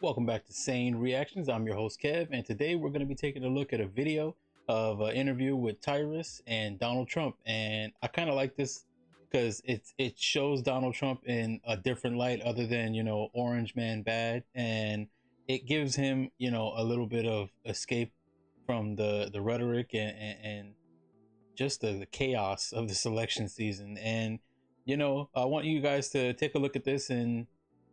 Welcome back to Sane Reactions. I'm your host Kev, and today we're going to be taking a look at a video of an interview with Tyrus and Donald Trump. And I kind of like this because it shows Donald Trump in a different light, other than Orange Man bad, and it gives him a little bit of escape from the rhetoric and just the chaos of this election season. And I want you guys to take a look at this, and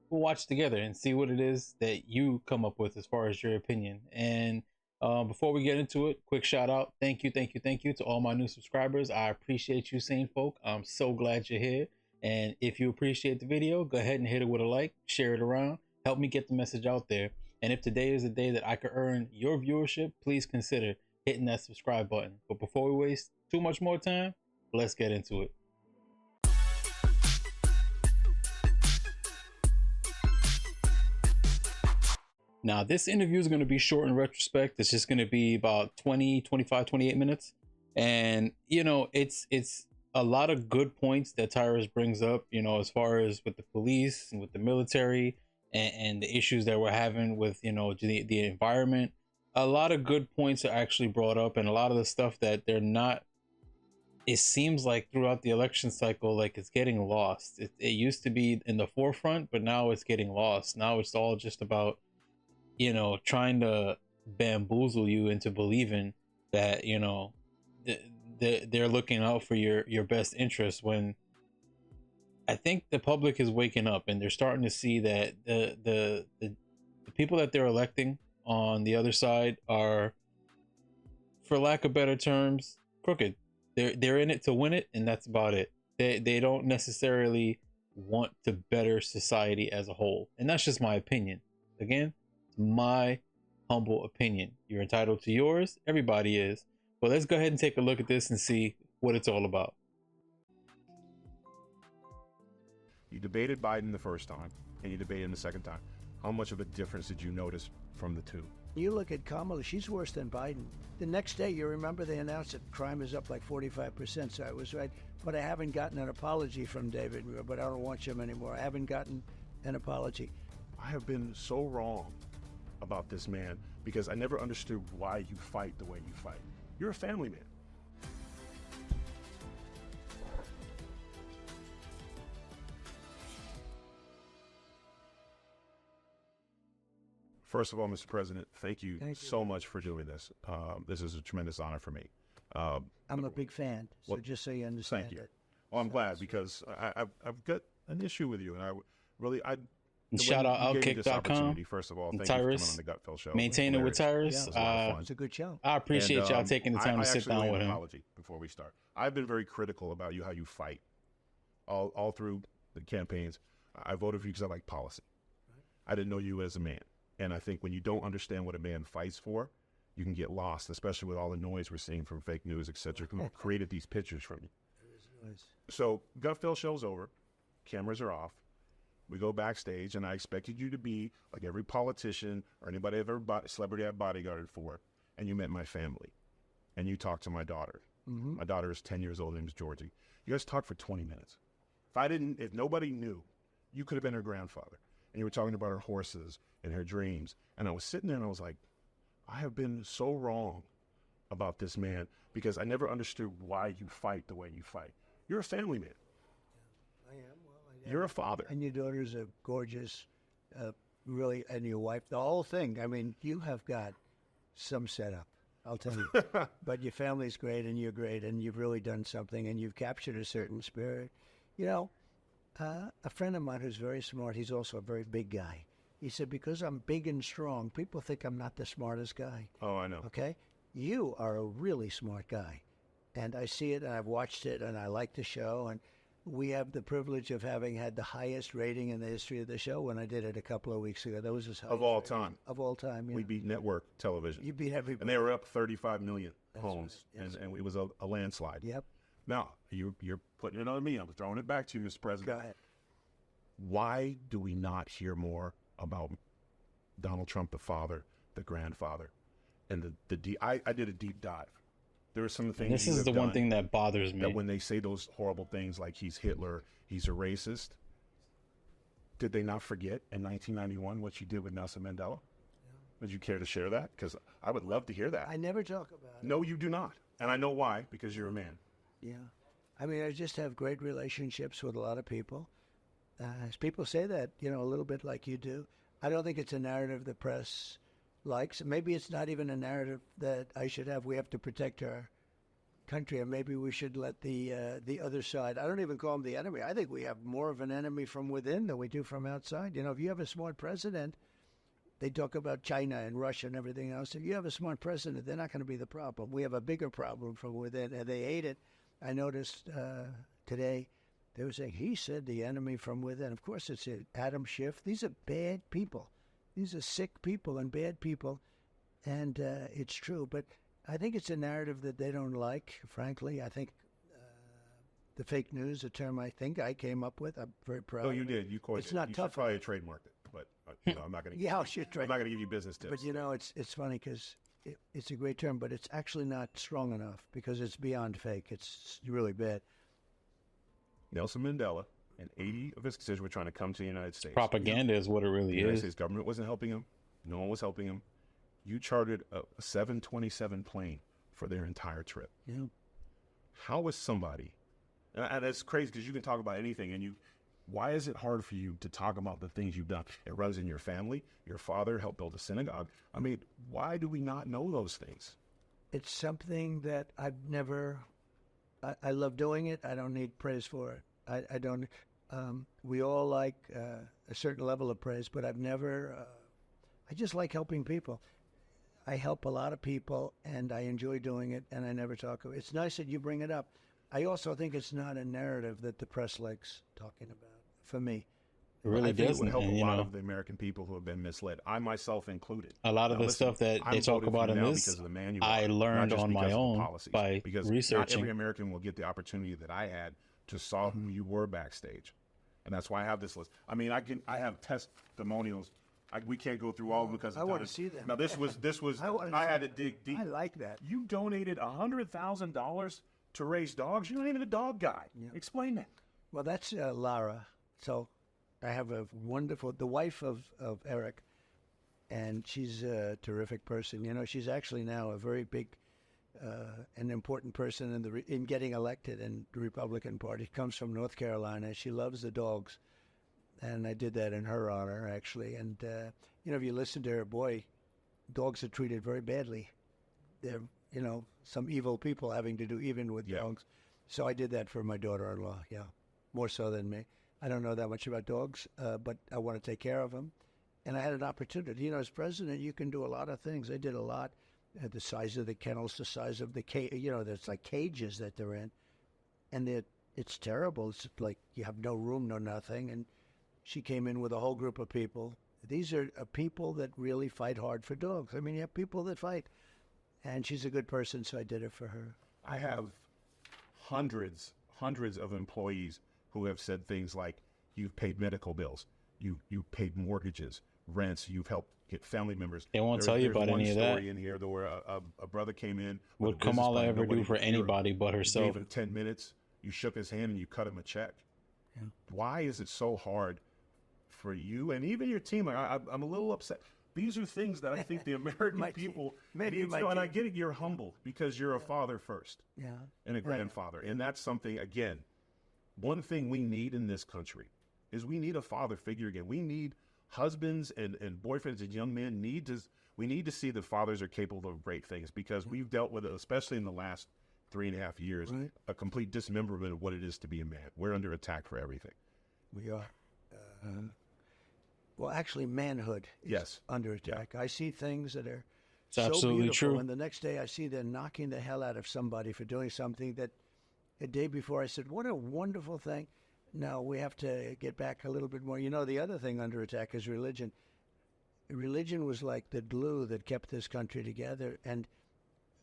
we'll watch together and see what it is that you come up with as far as your opinion. And before we get into it, quick shout out. Thank you to all my new subscribers. I appreciate you, sane folk. I'm so glad you're here. And if you appreciate the video, go ahead and hit it with a like, share it around, help me get the message out there. And if today is the day that I could earn your viewership, please consider hitting that subscribe button. But before we waste too much more time, let's get into it. Now, this interview is going to be short in retrospect. It's just going to be about 20, 25, 28 minutes. And, it's a lot of good points that Tyrus brings up, as far as with the police and with the military and the issues that we're having with, the environment. A lot of good points are actually brought up, and a lot of the stuff that they're not, it seems like throughout the election cycle, like it's getting lost. It used to be in the forefront, but now it's getting lost. Now it's all just about trying to bamboozle you into believing that they're looking out for your best interest, when I think the public is waking up and they're starting to see that the people that they're electing on the other side are, for lack of better terms, crooked. They're in it to win it, and that's about it. They don't necessarily want to better society as a whole, and that's just my opinion. Again, my humble opinion. You're entitled to yours. Everybody is. But let's go ahead and take a look at this and see what it's all about. You debated Biden the first time, and you debated him the second time. How much of a difference did you notice from the two? You look at Kamala, she's worse than Biden. The next day, you remember they announced that crime is up like 45%, so I was right. But I haven't gotten an apology from David, but I don't watch him anymore. I haven't gotten an apology. I have been so wrong about this man because I never understood why you fight the way you fight. You're a family man. First of all, Mr. President, thank you so much for doing this. This is a tremendous honor for me. I'm a big fan, so well, just so you understand. Thank you. Well, I'm glad because I've got an issue with you, and Shout out Outkick.com. First of all, thank Tyrus, you for coming on the Gutfeld Show. Maintain it with Tyrus. Yeah, it's a good show. I appreciate y'all taking the time to sit down with him. Apology before we start. I've been very critical about how you fight all through the campaigns. I voted for you because I like policy. I didn't know you as a man. And I think when you don't understand what a man fights for, you can get lost, especially with all the noise we're seeing from fake news, etc. Who created these pictures from you. So Gutfeld show's over. Cameras are off. We go backstage, and I expected you to be like every politician or anybody I've ever celebrity I've bodyguarded for, and you met my family, and you talked to my daughter. My daughter is 10 years old. Her name is Georgie. You guys talked for 20 minutes. If nobody knew, you could have been her grandfather, and you were talking about her horses and her dreams. And I was sitting there, and I was like, I have been so wrong about this man because I never understood why you fight the way you fight. You're a family man. I am. You're a father. And your daughters are gorgeous, really, and your wife, the whole thing. I mean, you have got some setup, I'll tell you. But your family's great, and you're great, and you've really done something, and you've captured a certain spirit. A friend of mine who's very smart, he's also a very big guy. He said, because I'm big and strong, people think I'm not the smartest guy. Oh, I know. Okay? You are a really smart guy. And I see it, and I've watched it, and I like the show, and we have the privilege of having had the highest rating in the history of the show when I did it a couple of weeks ago. That was his highest of all rating. time. Of all time, yeah. We beat network television. You beat everybody. And they were up 35 million homes, right. and it was a landslide. Yep. Now, you're putting it on me. I'm throwing it back to you, Mr. President. Go ahead. Why do we not hear more about Donald Trump, the father, the grandfather, and I did a deep dive. There are some things. This is the one thing that bothers me. That when they say those horrible things like he's Hitler, he's a racist, Did they not forget in 1991 what you did with Nelson Mandela? Would you care to share that? Because I would love to hear that. I never talk about it. No, you do not. And I know why, because you're a man. Yeah. I mean, I just have great relationships with a lot of people. People say that, a little bit like you do. I don't think it's a narrative the press likes. Maybe it's not even a narrative that I should have. We have to protect our country, and maybe we should let the other side. I don't even call them the enemy. I think we have more of an enemy from within than we do from outside. If you have a smart president, they talk about China and Russia and everything else. If you have a smart president, they're not going to be the problem. We have a bigger problem from within, and they hate it. I noticed today they were saying, he said the enemy from within. Of course, it's Adam Schiff. These are bad people. These are sick people and bad people, and it's true. But I think it's a narrative that they don't like, frankly. I think the fake news, a term I think I came up with. I'm very proud. Oh, you did. You coined it. It's not you tough. Should probably trademarked it, but I'm not going to. Yeah, I should trade. I'm not going to give you business tips. But it's funny because it's a great term, but it's actually not strong enough because it's beyond fake. It's really bad. Nelson Mandela and 80 of his constituents were trying to come to the United States. Propaganda is what it really The United is. States government wasn't helping him. No one was helping him. You chartered a 727 plane for their entire trip. Yeah. How is somebody, and it's crazy because you can talk about anything, and why is it hard for you to talk about the things you've done? It runs in your family. Your father helped build a synagogue. I mean, why do we not know those things? It's something that I've never. I love doing it. I don't need praise for it. I don't. We all like a certain level of praise, but I've never. I just like helping people. I help a lot of people, and I enjoy doing it, and I never talk about it. It's nice that you bring it up. I also think it's not a narrative that the press likes talking about, for me. It really I think doesn't. it would help And, a lot of the American people who have been misled. I myself included. a lot of Now, the listen, stuff that I'm they talk voting for about you in now this, because of the man you I are, learned not just on my because of the own policies, by because not researching. every American will get the opportunity that I had to saw who you were backstage, and that's why I have this list. I mean, I have testimonials. We can't go through all of them because I want to see them. Now this was I had to dig deep. I like that. You donated $100,000 to raise dogs. You're not even a dog guy. Yeah. Explain that. Well, that's Lara. So I have the wife of Eric, and she's a terrific person. She's actually now a very big an important person in getting elected in the Republican Party. Comes from North Carolina. She loves the dogs, and I did that in her honor, actually. And if you listen to her, boy, dogs are treated very badly. They're some evil people having to do even with dogs. So I did that for my daughter-in-law. Yeah, more so than me. I don't know that much about dogs, but I want to take care of them. And I had an opportunity. As president, you can do a lot of things. I did a lot. The size of the kennels, the size of the cage. There's like cages that they're in. And it's terrible. It's like you have no room, no nothing. And she came in with a whole group of people. These are people that really fight hard for dogs. I mean, you have people that fight. And she's a good person, so I did it for her. I have hundreds of employees who have said things like, you've paid medical bills, you've paid mortgages, rents, you've helped get family members. They won't tell you about any of that. There's one story in here where a brother came in. Would come all I ever do for anybody but herself. You gave him 10 minutes, you shook his hand, and you cut him a check. Yeah. Why is it so hard for you and even your team? I'm a little upset. These are things that I think the American people need to know. And I get it, you're humble because you're a father first. Yeah. And a grandfather. And that's something, again, one thing we need in this country is we need a father figure again. We need husbands and boyfriends and young men we need to see that fathers are capable of great things because we've dealt with it, especially in the last 3.5 years, a complete dismemberment of what it is to be a man. We're under attack for everything. We are. Well, actually, manhood is under attack. Yeah. I see things that are so beautiful, true. And the next day I see them knocking the hell out of somebody for doing something that a day before I said, what a wonderful thing. No, we have to get back a little bit more. The other thing under attack is religion. Religion was like the glue that kept this country together, and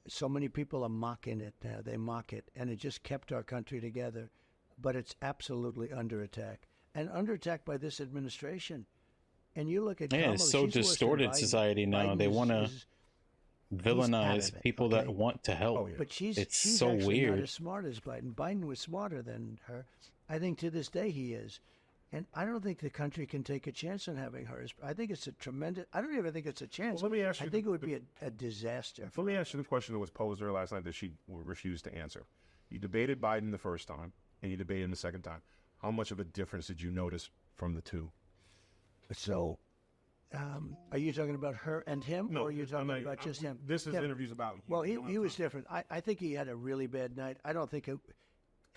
so many people are mocking it now. They mock it, and it just kept our country together. But it's absolutely under attack, and under attack by this administration. And you look at Kamala, it's so distorted society now. Biden they want to villainize people that want to help. Oh, yeah. But she's so actually weird. not as smart as Biden. Biden was smarter than her. I think to this day he is. And I don't think the country can take a chance on having her. I think it's a tremendous. I don't even think it's a chance. Well, let me ask you. I think it would be a disaster. Let me ask you the question that was posed to her last night that she refused to answer. You debated Biden the first time, and you debated him the second time. How much of a difference did you notice from the two? So, are you talking about her and him, or are you talking about just him? This is interviews about. Well, he was different. I think he had a really bad night. I don't think it.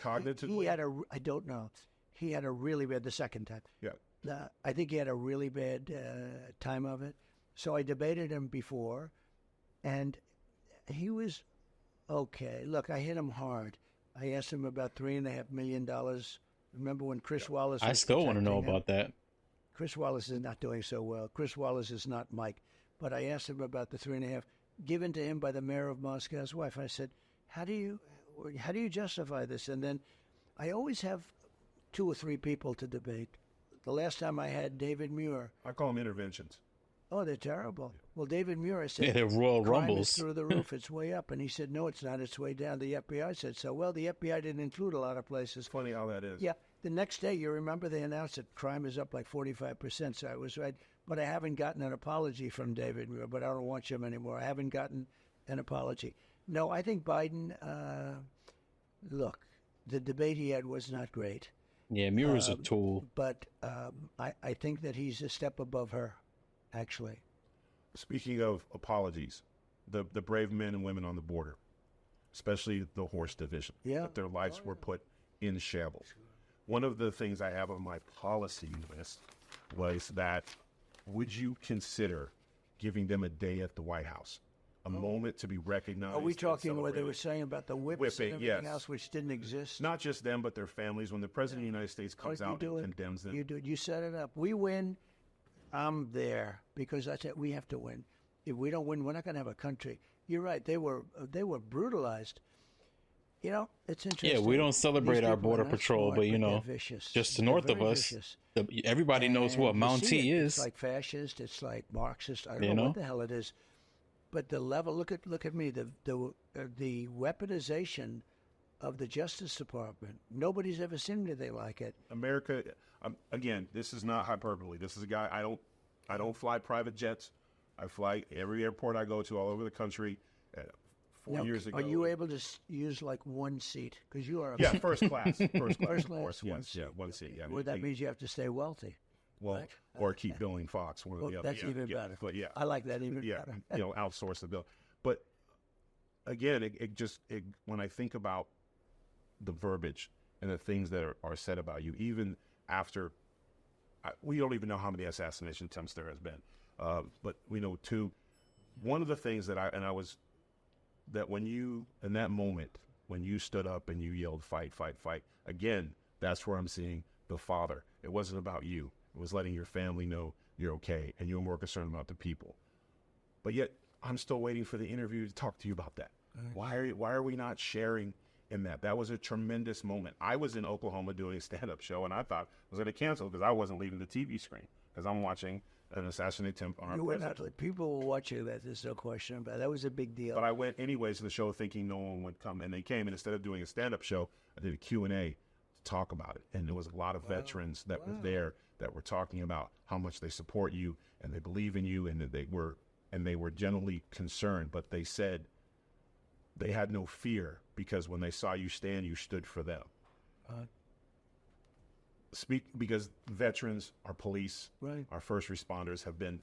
Cognitively? He had a. I don't know. He had a really bad the second time. Yeah. I think he had a really bad time of it. So I debated him before, and he was okay. Look, I hit him hard. I asked him about $3.5 million. Remember when Chris Wallace? I still want to know about that. Chris Wallace is not doing so well. Chris Wallace is not Mike. But I asked him about the 3.5 given to him by the mayor of Moscow's wife. I said, how do you justify this? And then I always have 2 or 3 people to debate. The last time I had David Muir. I call them interventions. Oh, they're terrible. Well, David Muir said, they're Royal crime Rumbles. is through the roof. It's way up. And he said, no, it's not. It's way down. The FBI said so. Well, the FBI didn't include a lot of places. Funny how that is. Yeah. The next day, you remember they announced that crime is up like 45%. So I was right. But I haven't gotten an apology from David Muir, but I don't watch him anymore. I haven't gotten an apology. No, I think Biden, look, the debate he had was not great. Yeah, Muir's a tool. But I think that he's a step above her, actually. Speaking of apologies, the brave men and women on the border, especially the horse division, that their lives were put in shambles. One of the things I have on my policy list was that would you consider giving them a day at the White House, a moment to be recognized? Are we talking what they were saying about the whips and everything yes. else, which didn't exist? Not just them, but their families. When the President of the United States comes out and condemns them. You do it. You set it up. We win, I'm there, because that's it. We have to win. If we don't win, we're not going to have a country. You're right. They were brutalized. You know, it's interesting. Yeah, we don't celebrate our border patrol, but you know, just north of us, everybody knows what Mountie is. It's like fascist. It's like Marxist. I don't know what the hell it is. But the level. Look at me. The weaponization of the Justice Department. Nobody's ever seen anything like it. America. Again, this is not hyperbole. This is a guy. I don't fly private jets. I fly every airport I go to all over the country. 4 years ago. Are you able to use like one seat? Because you are. First class. First class. Of course. One Yes. seat. Yeah, one seat. Yeah. Well, that means you have to stay wealthy. Well, right? or keep billing Fox. One or the other. That's even better. But yeah, I like that even better. Outsource the bill. But again, it when I think about the verbiage and the things that are said about you, even after we don't even know how many assassination attempts there has been, but we know two. One of the things that when you in that moment when you stood up and you yelled fight, fight, fight, again, that's where I'm seeing the father. It wasn't about you. It was letting your family know you're okay and you're more concerned about the people. But yet I'm still waiting for the interview to talk to you about that. Right. Why are we not sharing in that? That was a tremendous moment. I was in Oklahoma doing a stand-up show and I thought I was going to cancel because I wasn't leaving the TV screen because I'm watching an assassination attempt on our president. People were watching that. There's no question about it. That was a big deal. But I went anyways to the show thinking no one would come, and they came. And instead of doing a stand-up show, I did a Q&A to talk about it. And there was a lot of veterans that were there that were talking about how much they support you and they believe in you, and that they were generally concerned. But they said they had no fear because when they saw you stand, you stood for them. Because veterans, our police, our first responders have been,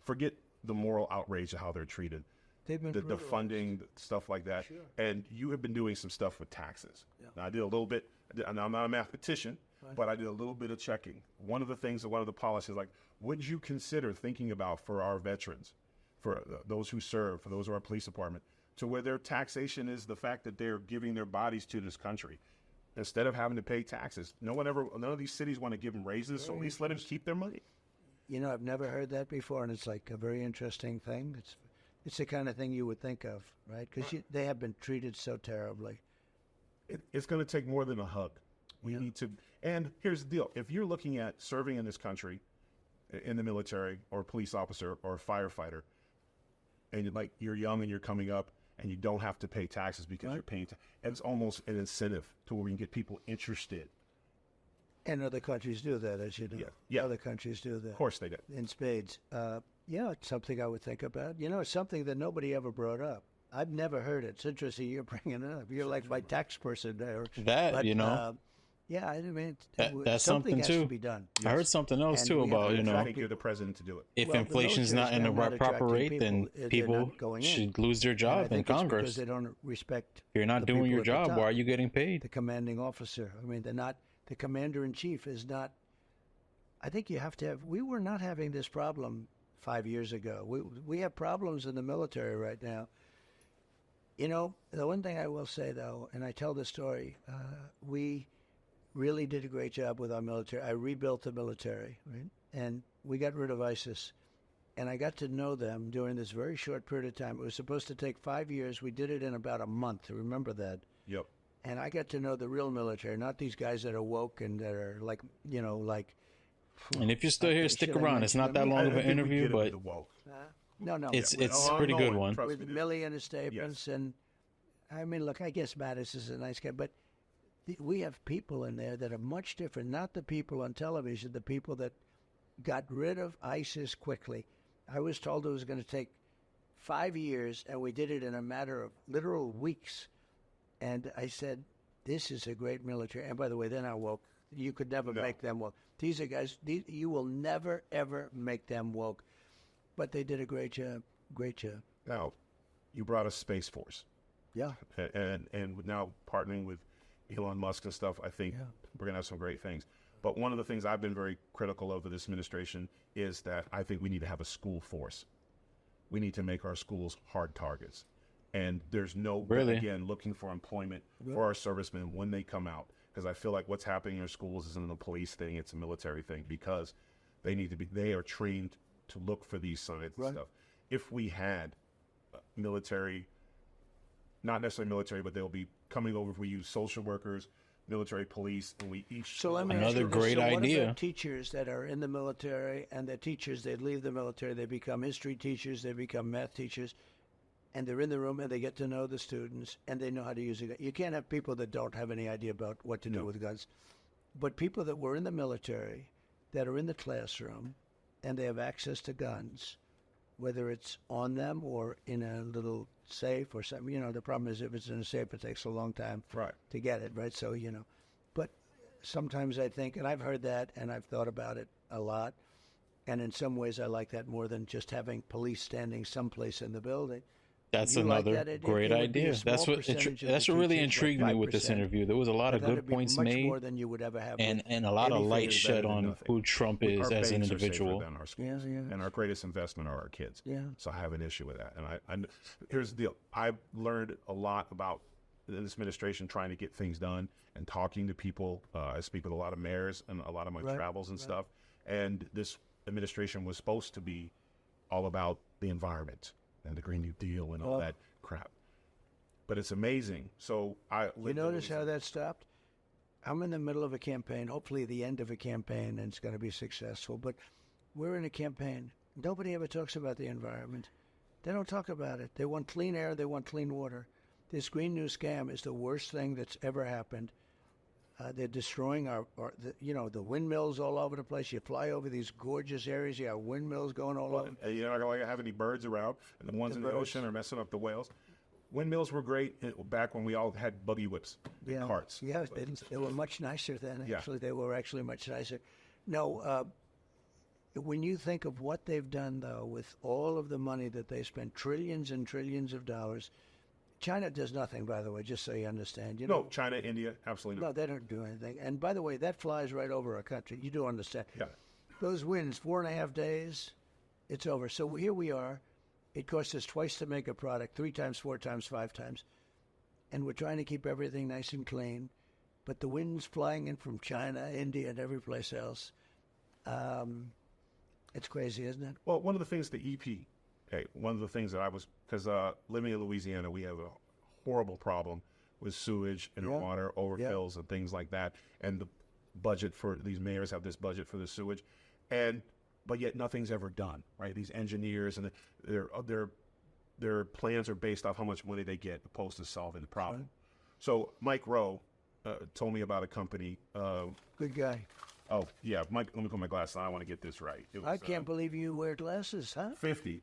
forget the moral outrage of how they're treated. They've been the funding, stuff like that. Sure. And you have been doing some stuff with taxes. Yeah. Now, I did a little bit, and I'm not a mathematician, but I did a little bit of checking. One of the things, one of the policies, like, would you consider thinking about for our veterans, for those who serve, for those who are police department, to where their taxation is the fact that they're giving their bodies to this country? Instead of having to pay taxes, none of these cities want to give them raises, so at least let them keep their money. You know, I've never heard that before, and it's like a very interesting thing. It's the kind of thing you would think of, right? Because they have been treated so terribly. It's going to take more than a hug. We need to, and here's the deal. If you're looking at serving in this country, in the military, or a police officer, or a firefighter, and you're young and you're coming up, and you don't have to pay taxes because you're paying taxes. It's almost an incentive to where we can get people interested And other countries do that, as you know. Yeah. Other countries do that. Of course they do. In spades. Yeah, it's something I would think about. You know, it's something that nobody ever brought up. I've never heard it. It's interesting you're bringing it up. You're like my tax person there. That, you know. Yeah, I mean, that's something has too. to be done. I heard something else And too we have about, to you know, I think you're the president to do it. if Well, the inflation's not in the military's proper not rate, attracting then people. They're people not going in. should lose their And I job in think it's Congress. because they don't respect. If you're not the doing people your at the job, top. why are you getting paid? The commanding officer. I mean, they're not. The commander in chief is not. I think you have to have. We were not having this problem 5 years ago. We have problems in the military right now. You know, the one thing I will say though, and I tell the story, we really did a great job with our military. I rebuilt the military, right? And we got rid of ISIS. And I got to know them during this very short period of time. It was supposed to take 5 years. We did it in about a month. Remember that? Yep. And I got to know the real military, not these guys that are woke and that are like, you know, like. And if you're still here, stick should I around. It's mention not that them? long of I an think we interview, get it but with the woke. No. it's Oh, a pretty I good know it. one. Trust With me. Millie and his statements, and I mean, look, I guess Mattis is a nice guy, but we have people in there that are much different. Not the people on television, the people that got rid of ISIS quickly. I was told it was going to take 5 years, and we did it in a matter of literal weeks. And I said, "This is a great military." And by the way, they're not woke. You could never make them woke. These are guys. You will never ever make them woke. But they did a great job. Great job. Now, you brought us Space Force. Yeah. And now partnering with Elon Musk and stuff, I think we're going to have some great things. But one of the things I've been very critical of this administration is that I think we need to have a school force. We need to make our schools hard targets. And there's no, again, looking for employment for our servicemen when they come out. Because I feel like what's happening in our schools isn't a police thing, it's a military thing. Because they are trained to look for these signs and stuff. If we had military, not necessarily military, but they'll be coming over if we use social workers, military police, and we each. So let me Another ask you this. great What idea. about teachers that are in the military and they're teachers, they leave the military, they become history teachers, they become math teachers, and they're in the room and they get to know the students and they know how to use it. You can't have people that don't have any idea about what to do with guns. But people that were in the military, that are in the classroom, and they have access to guns, whether it's on them or in a little safe or something. You know, the problem is if it's in a safe, it takes a long time to get it, right? So, you know, but sometimes I think, and I've heard that and I've thought about it a lot, and in some ways I like that more than just having police standing someplace in the building. That's You like another that? great It would be a idea. small That's what percentage of that's the what really teachers, intrigued like me with this 5%. interview. There was a lot of That'd good be points much made, more than you would ever have. and with a lot of anything light that's shed better than on nothing. who Trump Our is as banks an are safer individual. than our schools. Yeah. And our greatest investment are our kids. Yeah. So I have an issue with that. And here's the deal. I've learned a lot about this administration trying to get things done and talking to people. I speak with a lot of mayors and a lot of my travels and stuff. And this administration was supposed to be all about the environment and the Green New Deal and all that crap. But it's amazing. So You notice how that stopped? I'm in the middle of a campaign, hopefully the end of a campaign, and it's going to be successful. But we're in a campaign. Nobody ever talks about the environment. They don't talk about it. They want clean air. They want clean water. This Green New scam is the worst thing that's ever happened. They're destroying the windmills all over the place. You fly over these gorgeous areas. You have windmills going all over. You're not going to have any birds around. And the ones in the ocean are messing up the whales. Windmills were great back when we all had buggy whips, carts. Yeah, they were much nicer then. Actually, they were actually much nicer. No, when you think of what they've done, though, with all of the money that they spent, trillions and trillions of dollars, China does nothing, by the way, just so you understand. You know, No, China, India, absolutely not. no, they don't do anything. And by the way, that flies right over our country. You do understand. Yeah. Those winds, 4.5 days, it's over. So here we are. It costs us twice to make a product, 3 times, 4 times, 5 times. And we're trying to keep everything nice and clean. But the wind's flying in from China, India, and every place else. It's crazy, isn't it? Well, one of the things, the EP, one of the things that I was, because living in Louisiana, we have a horrible problem with sewage and water overfills and things like that. And the budget for, these mayors have this budget for the sewage. But yet nothing's ever done, right? These engineers and their plans are based off how much money they get opposed to solving the problem. Right. So Mike Rowe told me about a company. Good guy. Oh, yeah. Let me put my glasses on. I want to get this right. It was, I can't believe you wear glasses, huh? 50.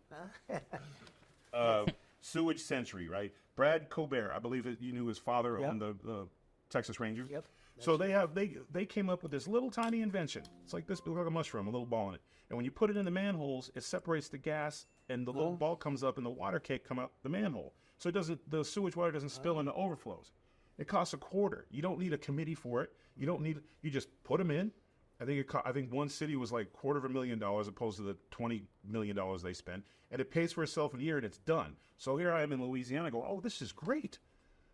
Sewage Century, right? Brad Colbert, I believe you knew his father Yep. on the Texas Rangers. Yep. So they came up with this little tiny invention. It's like this, like a mushroom, a little ball in it. And when you put it in the manholes, it separates the gas, and the little ball comes up, and the water can't come out the manhole. So it doesn't. The sewage water doesn't spill into overflows. It costs $0.25. You don't need a committee for it. You don't need. You just put them in. I think one city was like $250,000 opposed to the $20 million they spent, and it pays for itself in a year, and it's done. So here I am in Louisiana. I go, oh, this is great,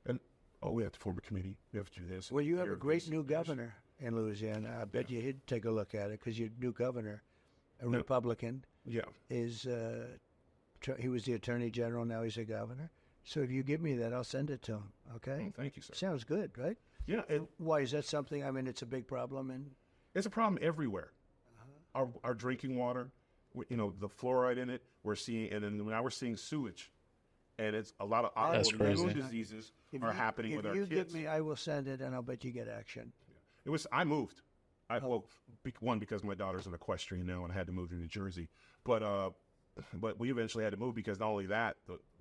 and we have to form a committee. We have to do this. Well, you have a great new governor in Louisiana. I bet you he'd take a look at it because your new governor, a Republican, Yeah. is he was the attorney general. Now he's a governor. So if you give me that, I'll send it to him. Okay. Oh, thank you, sir. Sounds good, right? Yeah. Why is that something? I mean, it's a big problem, and It's a problem everywhere. Our drinking water, the fluoride in it, we're seeing, and then now we're seeing sewage, and it's a lot of autoimmune diseases are happening with our kids. If you give me, I will send it, and I'll bet you get action. I moved. One, because my daughter's an equestrian now, and I had to move to New Jersey. But we eventually had to move because not only that,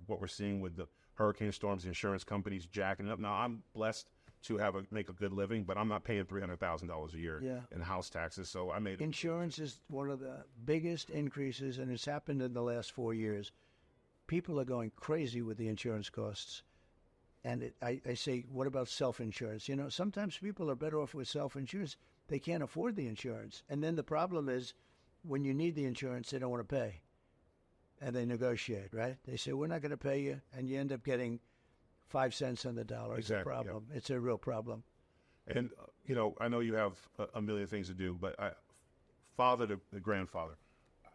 what we're seeing with the hurricane storms, the insurance companies jacking it up. Now I'm blessed to make a good living, but I'm not paying $300,000 a year in house taxes. So I made Insurance is one of the biggest increases, and it's happened in the last 4 years. People are going crazy with the insurance costs. And I say, what about self-insurance? Sometimes people are better off with self-insurance. They can't afford the insurance. And then the problem is when you need the insurance, they don't want to pay. And they negotiate, right? They say, we're not going to pay you. And you end up getting 5 cents on the dollar. It's a problem. Yeah. It's a real problem. And, I know you have a million things to do, but father to grandfather,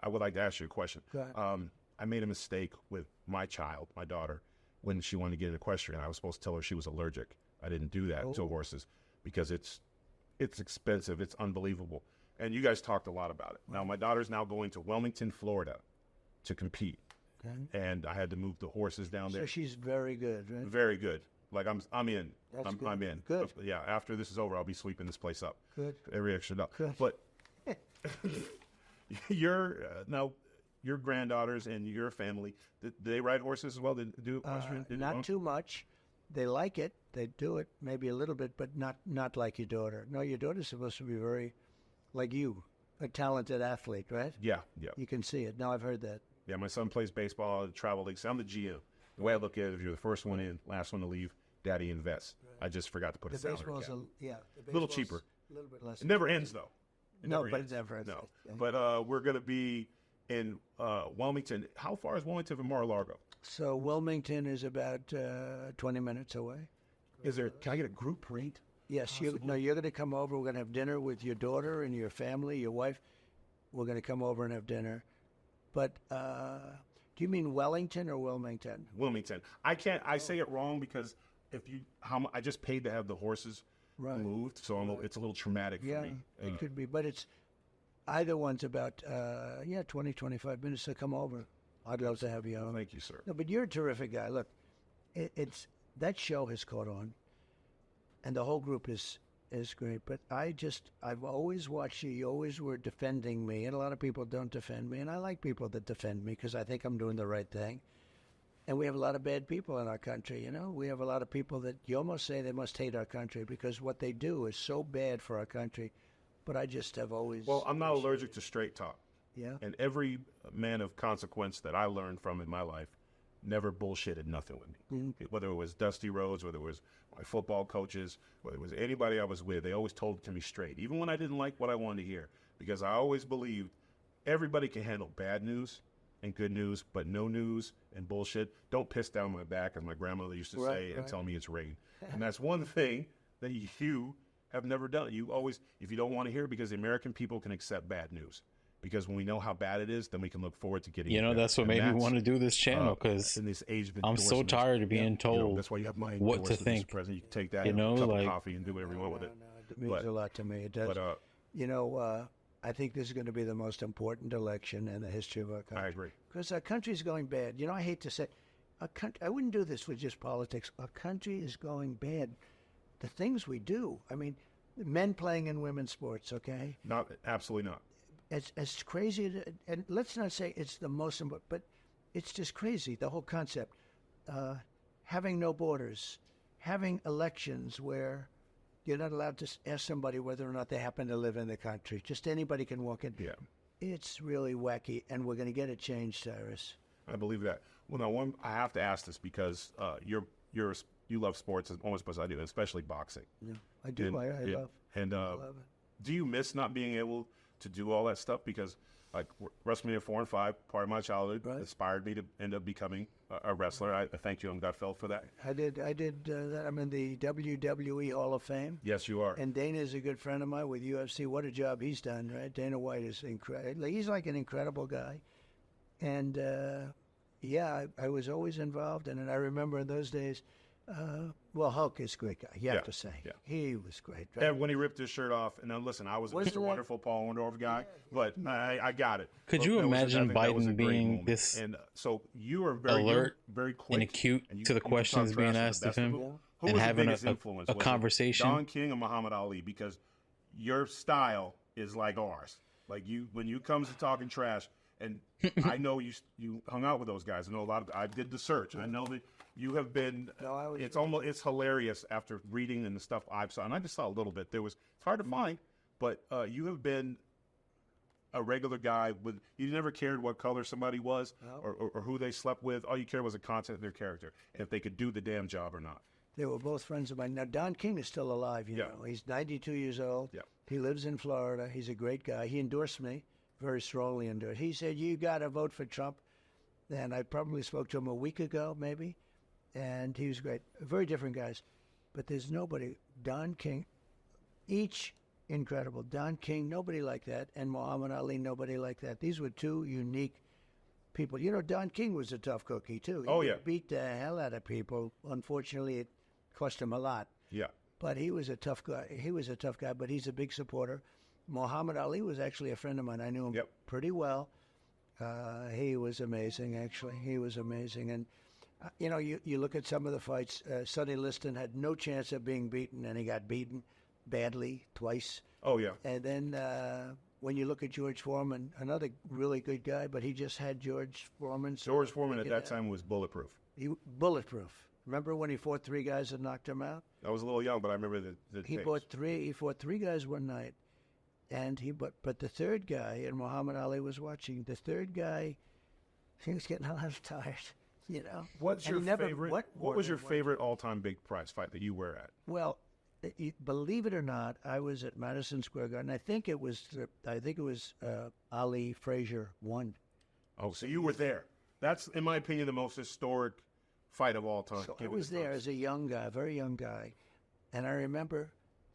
I would like to ask you a question. Go ahead. I made a mistake with my child, my daughter, when she wanted to get an equestrian. I was supposed to tell her she was allergic. I didn't do that to horses because it's expensive. It's unbelievable. And you guys talked a lot about it. Now, my daughter's now going to Wilmington, Florida to compete. Okay. And I had to move the horses down there. So she's very good, right? Very good. Like I'm in. I'm in. Good. But yeah, after this is over, I'll be sweeping this place up. Good. Every extra dollar. Good. But your granddaughters and your family, do they ride horses as well? Did do equestrian? Not too much. They like it. They do it maybe a little bit, but not like your daughter. No, your daughter's supposed to be very, like you, a talented athlete, right? Yeah. You can see it. Now I've heard that. Yeah, my son plays baseball at the travel league. So I'm the GM. The way I look at it, if you're the first one in, last one to leave, daddy invests. Right. I just forgot to put a salary cap. A little cheaper. A little bit less. It never ends, though. It never ends. No. But we're going to be in Wilmington. How far is Wilmington from Mar-a-Lago? So Wilmington is about 20 minutes away. Can I get a group rate? Yes. You're going to come over. We're going to have dinner with your daughter and your family, your wife. We're going to come over and have dinner. But do you mean Wellington or Wilmington? Wilmington. I say it wrong because I just paid to have the horses moved, so it's a little traumatic for me. It could be, but it's either one's about 20, 25 minutes to come over. I'd love to have you on. Thank you, sir. No, but you're a terrific guy. Look, it's that show has caught on, and the whole group is great. But I've always watched you. You always were defending me, and a lot of people don't defend me, and I like people that defend me because I think I'm doing the right thing. And we have a lot of bad people in our country, We have a lot of people that you almost say they must hate our country because what they do is so bad for our country. But I just have always... Well, I'm not allergic to straight talk. Yeah. And every man of consequence that I learned from in my life never bullshitted nothing with me. Mm-hmm. Whether it was Dusty Rhodes, whether it was my football coaches, whether it was anybody I was with, they always told it to me straight, even when I didn't like what I wanted to hear. Because I always believed everybody can handle bad news and good news, but no news and bullshit. Don't piss down my back, as my grandmother used to say, and tell me it's rain. And that's one thing that you have never done. You always, if you don't want to hear it, because the American people can accept bad news. Because when we know how bad it is, then we can look forward to getting it. That's what made me want to do this channel, because in this age of I'm so tired of being told that's why you have my what to think. President. You can take that and a cup of coffee and do whatever you want with it. It means a lot to me. It does. But, I think this is going to be the most important election in the history of our country. I agree. Because our country is going bad. I hate to say, I wouldn't do this with just politics. Our country is going bad. the things we do. I mean, men playing in women's sports, okay? Not absolutely not. As crazy, and let's not say it's the most important, but it's just crazy, the whole concept. Having no borders, having elections where you're not allowed to ask somebody whether or not they happen to live in the country. Just anybody can walk in. Yeah. It's really wacky, and we're going to get it changed, Tyrus. I believe that. Well, now, I have to ask this because you love sports as almost as I do, especially boxing. Yeah, I do. And, I love. And I love it. do you miss not being able to do all that stuff? Because like WrestleMania 4 and 5, part of my childhood, inspired me to end up becoming a wrestler. I thank you on Gutfeld for that. I did that. I'm in the WWE Hall of Fame. Yes, you are. And Dana is a good friend of mine with UFC. What a job he's done, right? Dana White is incredible. He's like an incredible guy. And yeah, I was always involved. And I remember in those days, well, Hulk is a great guy, you have to say. Yeah. He was great. Right? And when he ripped his shirt off, and then listen, I was a Mr. Wonderful Paul Orndorff guy, but I got it. Could you imagine Biden being this and so you are very alert, very quick and acute to the questions being asked of him, and having a conversation? Don King or Muhammad Ali? Because your style is like ours. Like when you comes to talking trash, and I know you hung out with those guys. I know a lot of. I did the search. I know that. You have been. No, it's hilarious after reading and the stuff I've saw, and I just saw a little bit. It's hard to find, but you have been a regular guy with. You never cared what color somebody was or who they slept with. All you cared was the content of their character, and if they could do the damn job or not. They were both friends of mine. Now Don King is still alive. You know, he's 92 years old. Yeah. He lives in Florida. He's a great guy. He endorsed me very strongly. Endorsed. He said, "You got to vote for Trump." And I probably spoke to him a week ago, maybe. And he was great. Very different guys. But there's nobody. Don King, each incredible. Don King, nobody like that. And Muhammad Ali, nobody like that. These were two unique people. You know, Don King was a tough cookie, too. He beat the hell out of people. Unfortunately, it cost him a lot. Yeah. But he was a tough guy. But he's a big supporter. Muhammad Ali was actually a friend of mine. I knew him pretty well. He was amazing, actually. He was amazing. And you know, you look at some of the fights. Sonny Liston had no chance of being beaten, and he got beaten badly twice. Oh, yeah. And then when you look at George Foreman, another really good guy, but he just had George Foreman. George Foreman at that time was bulletproof. Bulletproof. Remember when he fought three guys and knocked him out? I was a little young, but I remember the He fought three guys one night, and but the third guy, and Muhammad Ali was watching. The third guy, he was getting a little tired. You know, what's your favorite? What was your favorite all-time big prize fight that you were at? Well, believe it or not, I was at Madison Square Garden. I think it was Ali Frazier won. Oh, so you were there. That's, in my opinion, the most historic fight of all time. So I was there as a young guy, very young guy, and I remember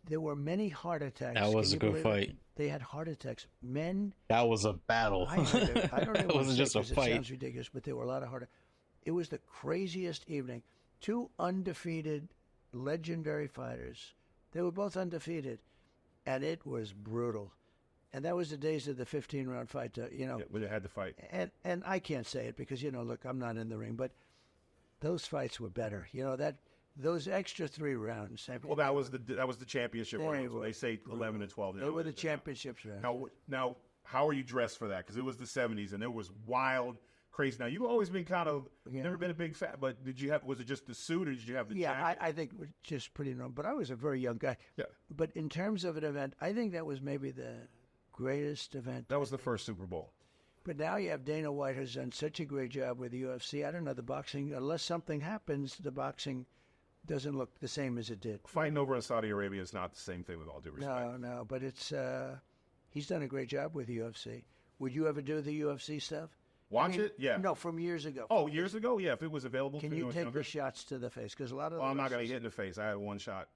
there were many heart attacks. That was a good fight. They had heart attacks. Men. That was a battle. I don't know. It wasn't just a fight. It sounds ridiculous, but there were a lot of heart attacks. It was the craziest evening. Two undefeated, legendary fighters. They were both undefeated, and it was brutal. And that was the days of the 15-round fight. You know, when they had to fight. And I can't say it because look, I'm not in the ring, but those fights were better. You know those extra 3 rounds. Well, that was the championship rounds. They say 11 and 12. They were the championships rounds. Now, how are you dressed for that? Because it was the 70s, and it was wild. Crazy. Now, you've always been kind of never been a big fan, but was it just the suit or did you have the jacket? I think it was just pretty normal. But I was a very young guy. Yeah. But in terms of an event, I think that was maybe the greatest event. That was the first Super Bowl. But now you have Dana White who's done such a great job with the UFC. I don't know, the boxing, unless something happens, the boxing doesn't look the same as it did. Fighting over in Saudi Arabia is not the same thing, with all due respect. No, but it's he's done a great job with the UFC. Would you ever do the UFC stuff? Watch it? Yeah. No, from years ago. Oh, years ago? Yeah, if it was available. Can you take the shots to the face? Because a lot of I'm not going to hit in the face. I had one shot.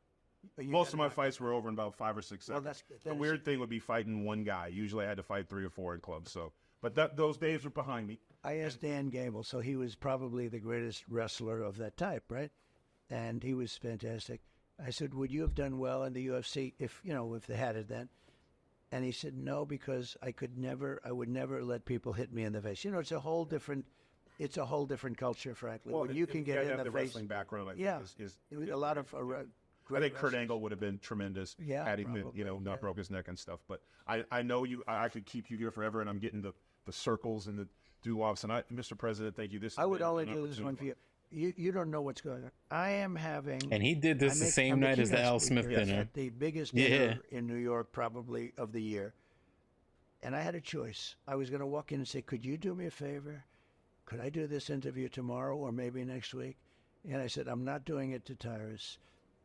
Most of my fights were over in about 5 or 6 seconds. Well, the weird thing would be fighting one guy. Usually I had to fight 3 or 4 in clubs. But those days are behind me. I asked Dan Gable, so he was probably the greatest wrestler of that type, right? And he was fantastic. I said, would you have done well in the UFC if they had it then? And he said, no, because I would never let people hit me in the face. It's a whole different culture, frankly. Well, when you can get in the face. wrestling background, I think, is a lot of great I think Kurt wrestlers. Angle would have been tremendous Yeah, had he, probably, not yeah. broke his neck and stuff. But I know you. I could keep you here forever, and I'm getting the circles and the doo-wops. And Mr. President, thank you. This I has would been only an do this one for opportunity. you. You don't know what's going on. I am having, And he did this the same I'm night as the keynote Al Smith speaker dinner. at the biggest Yeah. dinner in New York, probably of the year. And I had a choice. I was going to walk in and say, "Could you do me a favor? Could I do this interview tomorrow or maybe next week?" And I said, "I'm not doing it to Tyrus."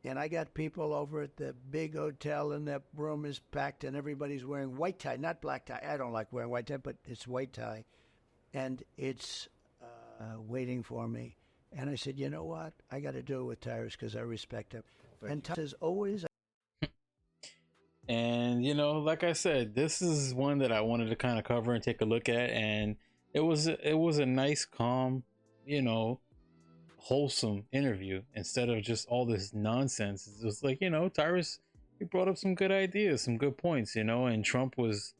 And I got people over at the big hotel, and that room is packed, and everybody's wearing white tie, not black tie. I don't like wearing white tie, but it's white tie. And it's waiting for me. And I said, "You know what? I got to do it with Tyrus because I respect him." And Tyrus is always. And you know, like I said, this is one that I wanted to kind of cover and take a look at, and it was a nice, calm, you know, wholesome interview instead of just all this nonsense. It was like, you know, Tyrus, he brought up some good ideas, some good points, you know, and Trump was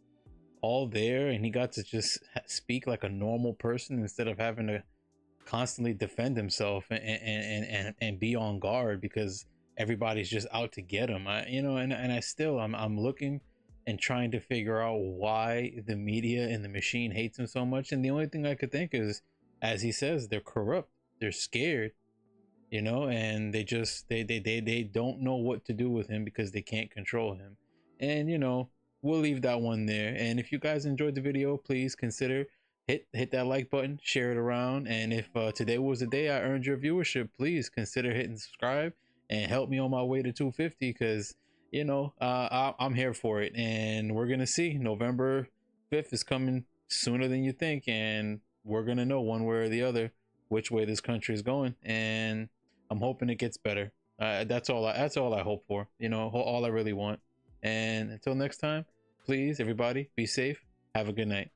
all there, and he got to just speak like a normal person instead of having to constantly defend himself and be on guard because everybody's just out to get him. You know, and I still I'm looking and trying to figure out why the media and the machine hates him so much. And the only thing I could think is, as he says, they're corrupt, they're scared, you know, and they just they don't know what to do with him because they can't control him. And you know, we'll leave that one there. And if you guys enjoyed the video, please consider hit that like button, share it around. And if today was the day I earned your viewership, please consider hitting subscribe and help me on my way to 250, because you know, I'm here for it. And we're gonna see, November 5th is coming sooner than you think, and we're gonna know one way or the other which way this country is going. And I'm hoping it gets better. That's all I hope for, you know, all I really want. And until next time, please everybody be safe, have a good night.